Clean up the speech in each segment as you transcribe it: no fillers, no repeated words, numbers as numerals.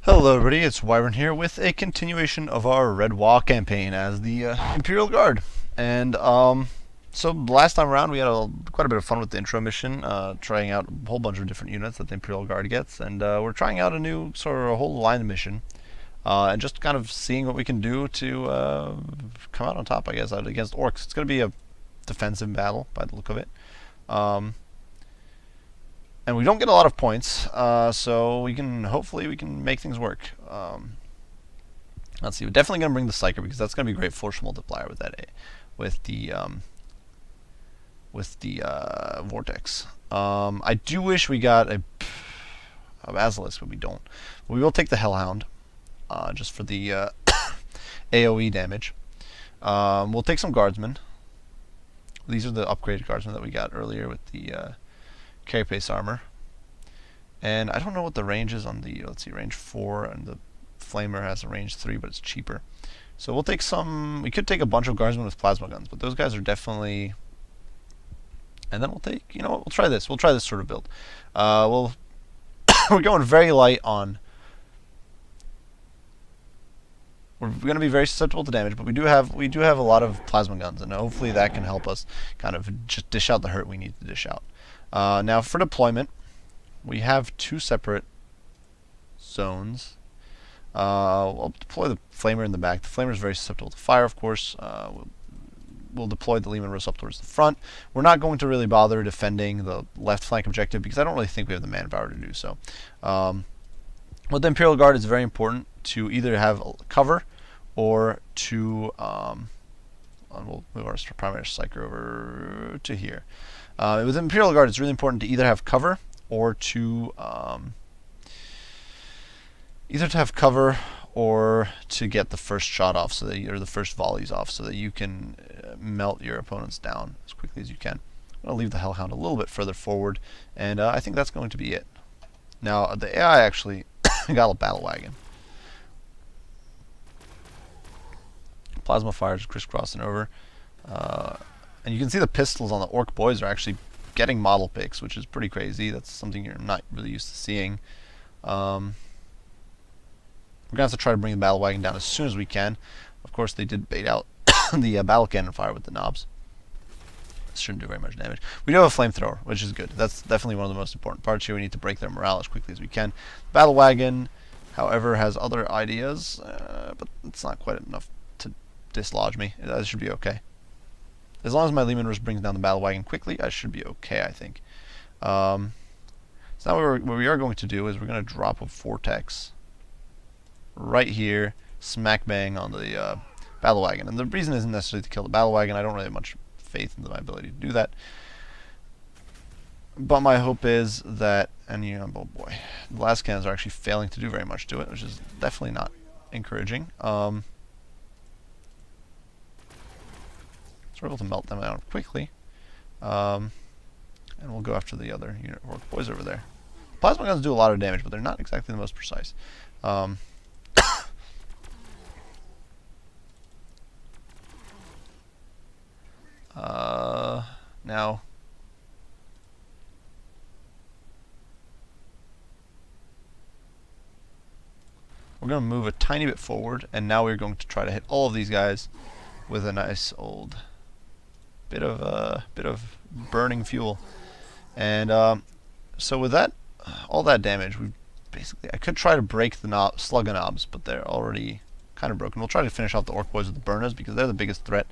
Hello everybody, it's Wyvern here with a continuation of our Red Wall campaign as the Imperial Guard. And so last time around we had quite a bit of fun with the intro mission, trying out a whole bunch of different units that the Imperial Guard gets, and we're trying out a new sort of a whole line mission, and just kind of seeing what we can do to come out on top, I guess, out against orcs. It's going to be a defensive battle by the look of it. And we don't get a lot of points, so hopefully we can make things work. Let's see. We're definitely going to bring the Psyker because that's going to be a great force multiplier with that, with the vortex. I do wish we got a basilisk, but we don't. We will take the Hellhound, just for the AOE damage. We'll take some guardsmen. These are the upgraded guardsmen that we got earlier with the carapace armor. And I don't know what the range is on the, let's see, range 4, and the flamer has a range 3, but it's cheaper. So we'll take some, we could take a bunch of guardsmen with plasma guns, but those guys are definitely, and then we'll take, you know what, we'll try this sort of build. We're going very light on, we're going to be very susceptible to damage, but we do have a lot of plasma guns, and hopefully that can help us kind of just dish out the hurt we need to dish out. Now for deployment, we have two separate zones. We'll deploy the flamer in the back. The flamer is very susceptible to fire, of course. We'll deploy the Lehman Russ up towards the front. We're not going to really bother defending the left flank objective because I don't really think we have the manpower to do so. With the Imperial Guard, it's very important to either have cover or to we'll move our primary Psyker over to here. With the Imperial Guard, it's really important to either have cover or to get the first shot off, so that or the first volleys off, so that you can melt your opponents down as quickly as you can. I'm going to leave the Hellhound a little bit further forward, and I think that's going to be it. Now the AI actually got a battle wagon. Plasma fires crisscrossing over. And you can see the pistols on the orc boys are actually getting model picks, which is pretty crazy. That's something you're not really used to seeing. We're going to have to try to bring the battle wagon down as soon as we can. Of course, they did bait out the battle cannon fire with the knobs. This shouldn't do very much damage. We do have a flamethrower, which is good. That's definitely one of the most important parts here. We need to break their morale as quickly as we can. The battle wagon, however, has other ideas, but it's not quite enough to dislodge me. That should be okay. As long as my Lehman Russ brings down the battle wagon quickly, I should be okay, I think. So now what we are going to do is we're going to drop a vortex right here, smack bang on the battle wagon. And the reason isn't necessarily to kill the battle wagon. I don't really have much faith in my ability to do that. But my hope is that, and you know, oh boy, the last cannons are actually failing to do very much to it, which is definitely not encouraging. So we're able to melt them down quickly, and we'll go after the other unit of orc boys over there. Plasma guns do a lot of damage, but they're not exactly the most precise. Now, we're going to move a tiny bit forward, and now we're going to try to hit all of these guys with a nice old bit of burning fuel. And so with that, all that damage, we basically, I could try to break the slugga knobs, but they're already kind of broken. We'll try to finish off the orc boys with the burners because they're the biggest threat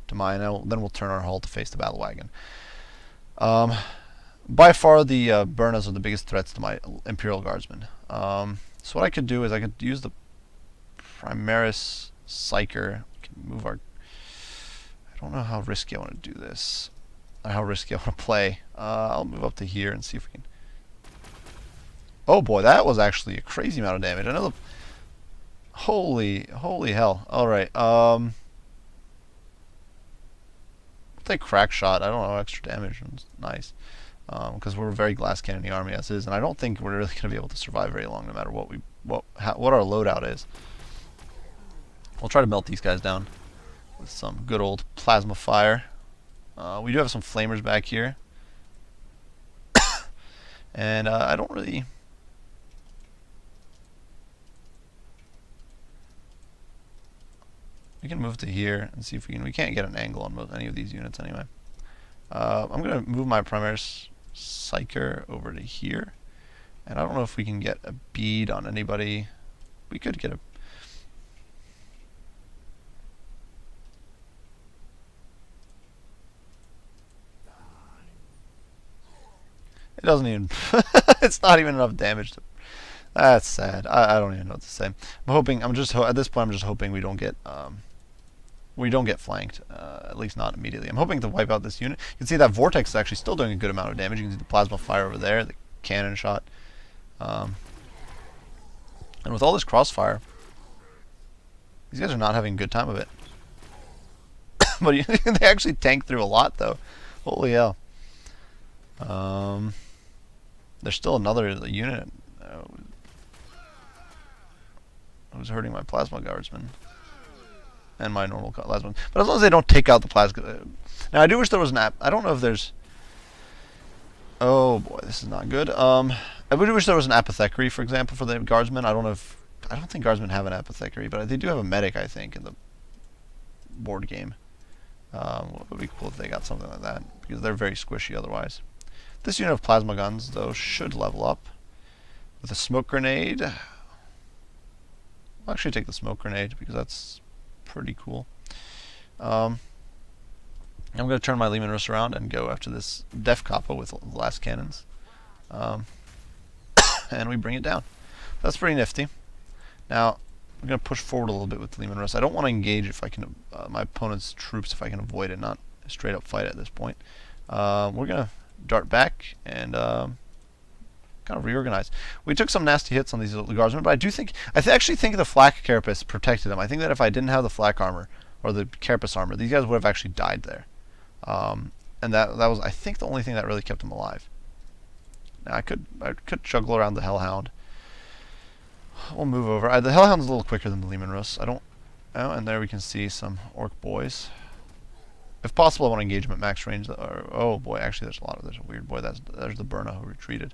to mine. Then we'll turn our hull to face the battle wagon. By far, the burners are the biggest threats to my Imperial Guardsmen. So what I could do is I could use the Primaris Psyker. We can move our. I don't know how risky I want to do this, or how risky I want to play. I'll move up to here and see if we can. Oh boy, that was actually a crazy amount of damage. I know the. Holy hell! All right. We'll take crack shot. I don't know, extra damage. It's nice. Because we're a very glass cannon army as is, and I don't think we're really going to be able to survive very long, no matter what our loadout is. We'll try to melt these guys down with some good old plasma fire. We do have some flamers back here, and I don't really. we can move to here and see if we can't get an angle on any of these units anyway. I'm going to move my Primaris Psyker over to here. And I don't know if we can get a bead on anybody. We could get a... It doesn't even... it's not even enough damage to... That's sad. I don't even know what to say. I'm hoping... at this point, I'm just hoping we don't get... we don't get flanked, at least not immediately. I'm hoping to wipe out this unit. You can see that Vortex is actually still doing a good amount of damage. You can see the Plasma Fire over there, the Cannon Shot. And with all this Crossfire, these guys are not having a good time of it. But they actually tank through a lot, though. Holy hell. There's still another unit who's hurting my Plasma Guardsman. And my normal Plasma. But as long as they don't take out the Plasma... Now, I do wish there was an app. I don't know if there's... Oh, boy, this is not good. I would wish there was an Apothecary, for example, for the Guardsmen. I don't think Guardsmen have an Apothecary, but they do have a Medic, I think, in the board game. It would be cool if they got something like that, because they're very squishy otherwise. This unit of Plasma Guns, though, should level up. With a Smoke Grenade... I'll actually take the Smoke Grenade, because that's... pretty cool. I'm going to turn my Leman Russ around and go after this Def Kappa with the last cannons. And we bring it down. That's pretty nifty. Now, I'm going to push forward a little bit with the Leman Russ. I don't want to engage if I can, my opponent's troops if I can avoid it, not straight up fight at this point. We're going to dart back and kind of reorganize. We took some nasty hits on these Guardsmen, but I do think, actually think the Flak Carapace protected them. I think that if I didn't have the Flak armor, or the Carapace armor, these guys would have actually died there. And that was, I think, the only thing that really kept them alive. Now, I could juggle around the Hellhound. We'll move over. The Hellhound's a little quicker than the Leman Russ. Oh, and there we can see some Orc boys. If possible, I want to engage them at max range. Oh boy, actually, there's a weird boy. There's the Burna who retreated.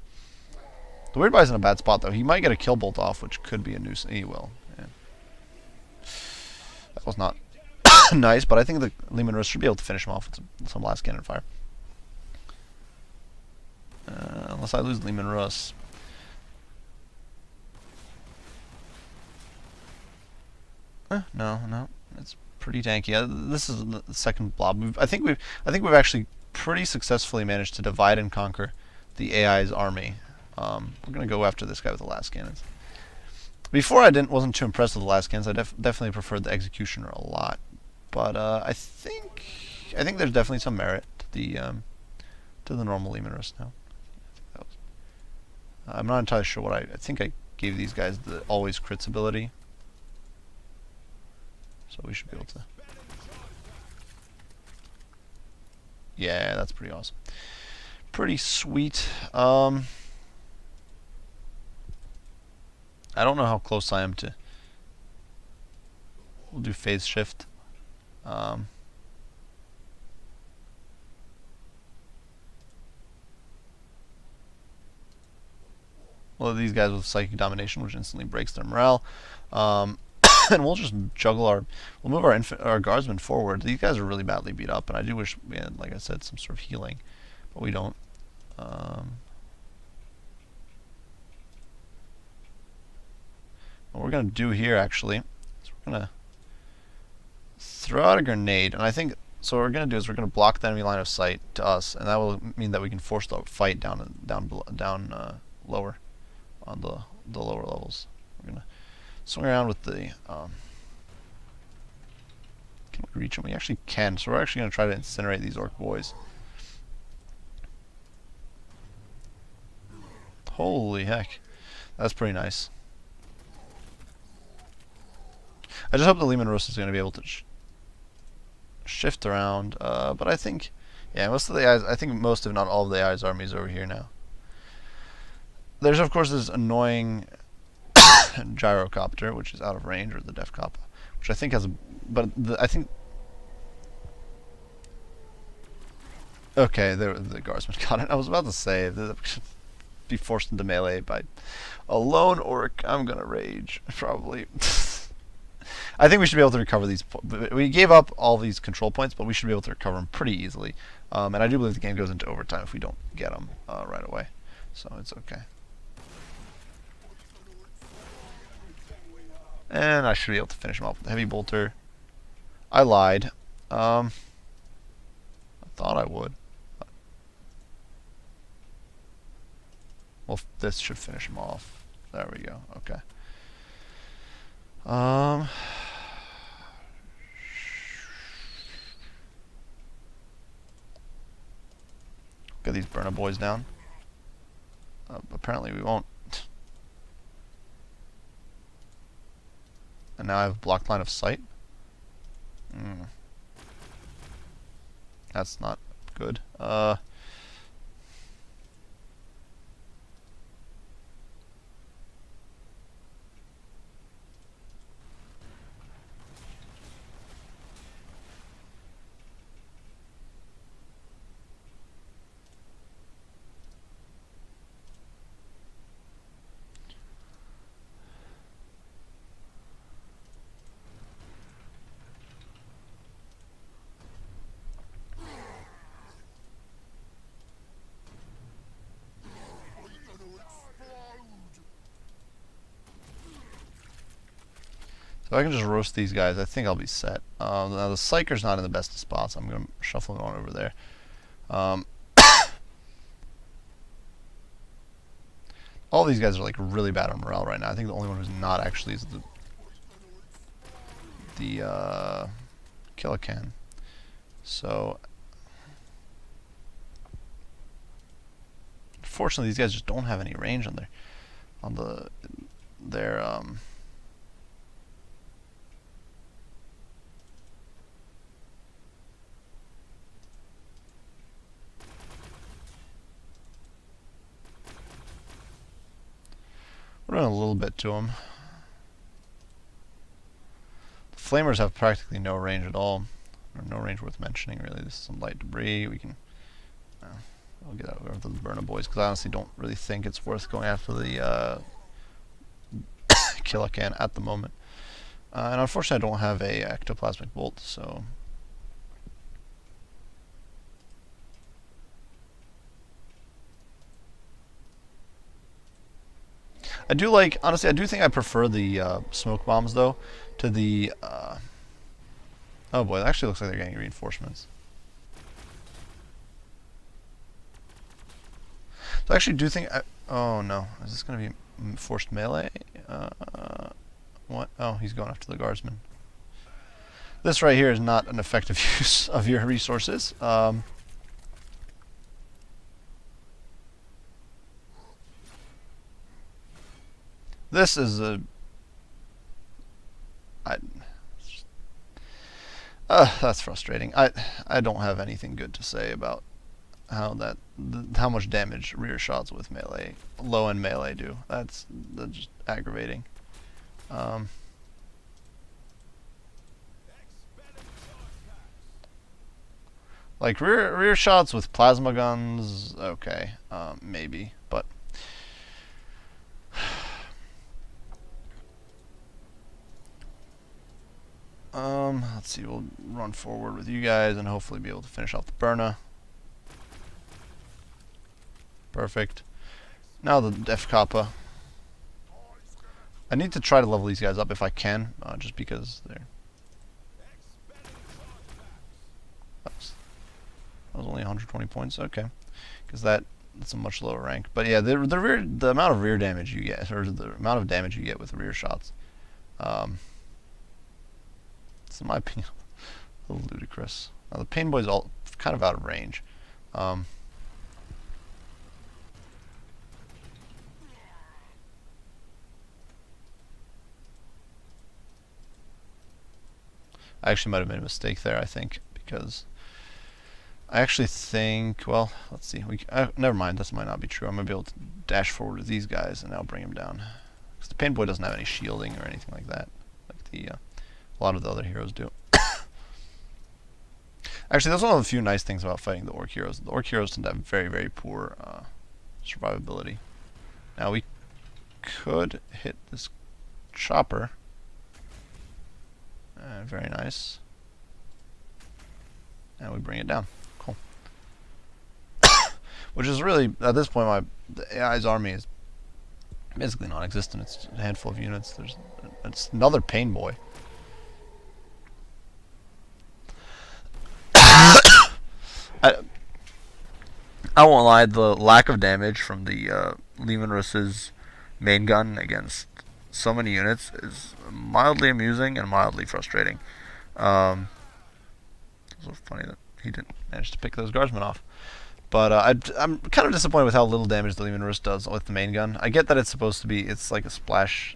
The Weird Boy's in a bad spot, though. He might get a kill bolt off, which could be a nuisance. He will. Yeah. That was not nice, but I think the Leman Russ should be able to finish him off with some last cannon fire. Unless I lose Leman Russ. No. It's pretty tanky. This is the second blob. I think we've actually pretty successfully managed to divide and conquer the AI's army. We're gonna go after this guy with the last cannons. Before I wasn't too impressed with the last cannons. I definitely preferred the Executioner a lot, but I think there's definitely some merit to the normal Leman Russ now. I'm not entirely sure what I think I gave these guys the always crits ability, so we should be able to. Yeah, that's pretty awesome. Pretty sweet. I don't know how close I am to... We'll do phase shift. Well, these guys with Psychic Domination, which instantly breaks their morale. And we'll just juggle we'll move our Guardsmen forward. These guys are really badly beat up, and I do wish we had, like I said, some sort of healing. But we don't. What we're going to do here, actually, is we're going to throw out a grenade. And I think, so what we're going to do is we're going to block the enemy line of sight to us, and that will mean that we can force the fight down lower on the lower levels. We're going to swing around with the... can we reach them? We actually can, so we're actually going to try to incinerate these Orc boys. Holy heck. That's pretty nice. I just hope the Leman Russ is going to be able to shift around, but I think, yeah, most of the AIs, I think most, if not all of the AI's armies are over here now. There's, of course, this annoying Gyrocopter, which is out of range, or the Def Kappa, which I think has a, but I think, okay, the Guardsman got it. I was about to say, be forced into melee by a lone Orc. I'm gonna rage, probably. I think we should be able to recover these. We gave up all these control points, but we should be able to recover them pretty easily. And I do believe the game goes into overtime if we don't get them right away. So it's okay. And I should be able to finish him off with the heavy bolter. I lied. I thought I would. Well, this should finish him off. There we go. Okay. Get these burner boys down. Apparently we won't. And now I have a blocked line of sight. That's not good. So I can just roast these guys. I think I'll be set. Now the Psyker's not in the best of spots. I'm going to shuffle him on over there. All these guys are like really bad on morale right now. I think the only one who's not actually is the Killican. So unfortunately, these guys just don't have any range on their we're doing a little bit to them. The Flamers have practically no range at all. Or no range worth mentioning, really. This is some light debris. We can... I'll get out of the burner boys, because I honestly don't really think it's worth going after the Killican at the moment. And unfortunately I don't have a ectoplasmic bolt, so... I do like, honestly, I do think I prefer the smoke bombs, though, to the... oh boy, it actually looks like they're getting reinforcements. So I actually do think... oh no, is this going to be forced melee? What? Oh, he's going after the guardsman. This right here is not an effective use of your resources. This is a... that's frustrating. I don't have anything good to say about how much damage rear shots with melee, low end melee do. That's just aggravating. Like rear shots with plasma guns, okay, maybe, but let's see, we'll run forward with you guys and hopefully be able to finish off the Burna. Perfect. Now the Def Kappa. I need to try to level these guys up if I can, just because they're... That was only 120 points, okay. Because that's a much lower rank. But yeah, the amount of rear damage you get, or the amount of damage you get with rear shots, it's in my opinion a little ludicrous. Now the Pain Boy's all kind of out of range. I actually might have made a mistake there, I think, because I actually think, well, let's see, never mind, this might not be true. I'm going to be able to dash forward with these guys and now bring him down. Because the Pain Boy doesn't have any shielding or anything like that, like a lot of the other heroes do. Actually, that's one of the few nice things about fighting the Orc heroes. The Orc heroes tend to have very, very poor survivability. Now we could hit this chopper. very nice. And we bring it down. Cool. Which is really, at this point, the AI's army is basically non-existent. It's a handful of units. It's another pain boy. I won't lie, the lack of damage from the Lehman Russ's main gun against so many units is mildly amusing and mildly frustrating. It's so funny that he didn't manage to pick those guardsmen off. But I'm kind of disappointed with how little damage the Lehman Russ does with the main gun. I get that it's supposed to be, it's like a splash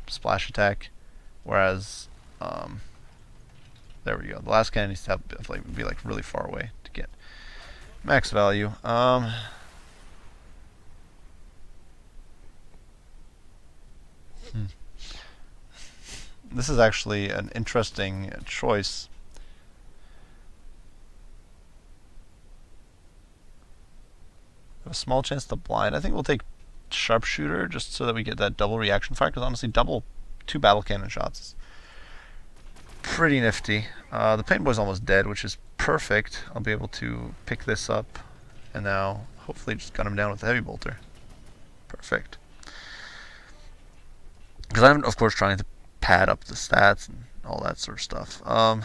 splash attack, whereas there we go. The last cannon needs to have, be like really far away to get max value. This is actually an interesting choice. A small chance to blind. I think we'll take sharpshooter just so that we get that double reaction fire, because honestly, two battle cannon shots is pretty nifty. The paint boy's almost dead, which is perfect. I'll be able to pick this up and now hopefully just gun him down with the heavy bolter. Perfect. Because I'm of course trying to pad up the stats and all that sort of stuff. Now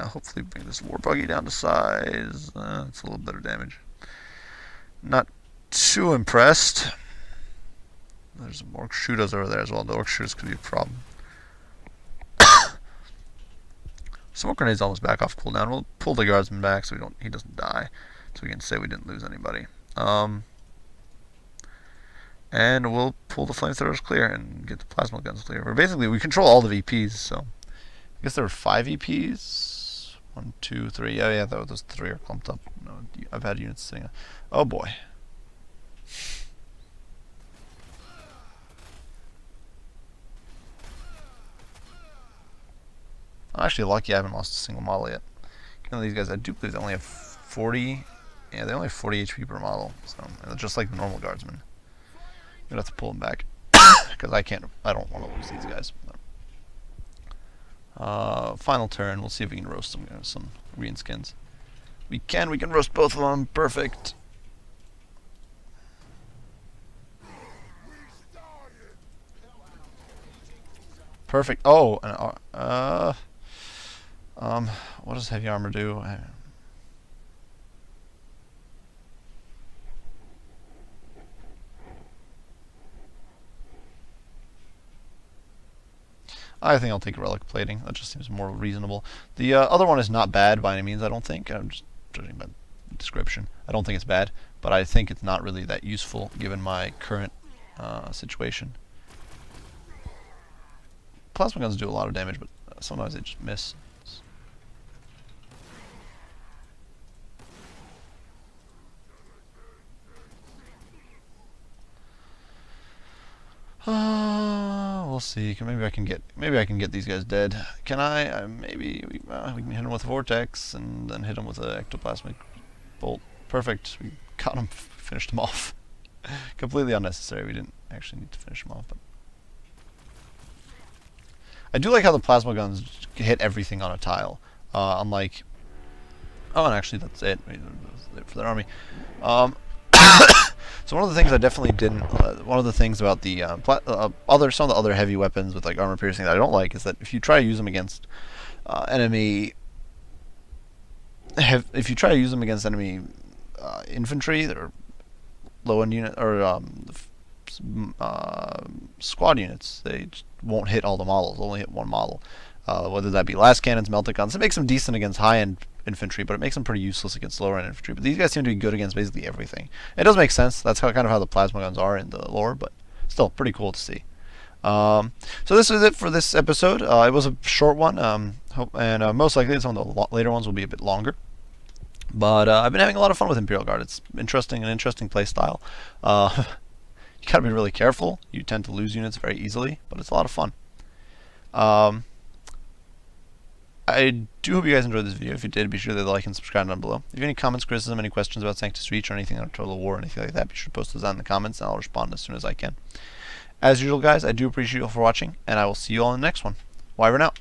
hopefully bring this war buggy down to size. It's a little better damage. Not too impressed. There's some orc shooters over there as well. The orc shooters could be a problem. Smoke grenade's almost back off cooldown. We'll pull the guardsman back so he doesn't die, so we can say we didn't lose anybody. And we'll pull the flamethrowers clear and get the plasma guns clear. We control all the VPs, so I guess there were 5 VPs. 1, 2, 3. Oh yeah, those 3 are clumped up. No, I've had units sitting up. Oh boy. I'm actually lucky I haven't lost a single model yet. These guys, I do believe they only have 40. Yeah, they only have 40 HP per model, so just like the normal guardsmen. I'm gonna have to pull them back because I don't want to lose these guys. Final turn. We'll see if we can roast some Greenskins. We can roast both of them. Perfect. Perfect. Oh, what does heavy armor do? I think I'll take relic plating. That just seems more reasonable. The other one is not bad by any means, I don't think. I'm just judging by description. I don't think it's bad, but I think it's not really that useful given my current situation. Plasma guns do a lot of damage, but sometimes they just miss. We'll see. Maybe I can get these guys dead. Can I? Maybe we can hit them with Vortex and then hit them with an ectoplasmic bolt. Perfect. We got them. Finished them off. Completely unnecessary. We didn't actually need to finish them off, but I do like how the plasma guns hit everything on a tile. Unlike, oh, and actually that's it for their army. So one of the things I definitely didn't, one of the things about the some of the other heavy weapons with like armor piercing that I don't like is that if you try to use them against enemy infantry that are low end unit or squad units, they just won't hit all the models. They'll only hit one model. Whether that be last cannons, melted guns. It makes them decent against high end infantry, but it makes them pretty useless against lower end infantry. But these guys seem to be good against basically everything. It does make sense. That's kind of how the plasma guns are in the lore, but still pretty cool to see. So this is it for this episode. It was a short one, and most likely some of the later ones will be a bit longer. But I've been having a lot of fun with Imperial Guard. It's an interesting play style. You gotta be really careful. You tend to lose units very easily, but it's a lot of fun. I do hope you guys enjoyed this video. If you did, be sure to like and subscribe down below. If you have any comments, criticism, any questions about Sanctus Reach or anything on Total War or anything like that, be sure to post those down in the comments and I'll respond as soon as I can. As usual, guys, I do appreciate you all for watching, and I will see you all in the next one. Wyvern out.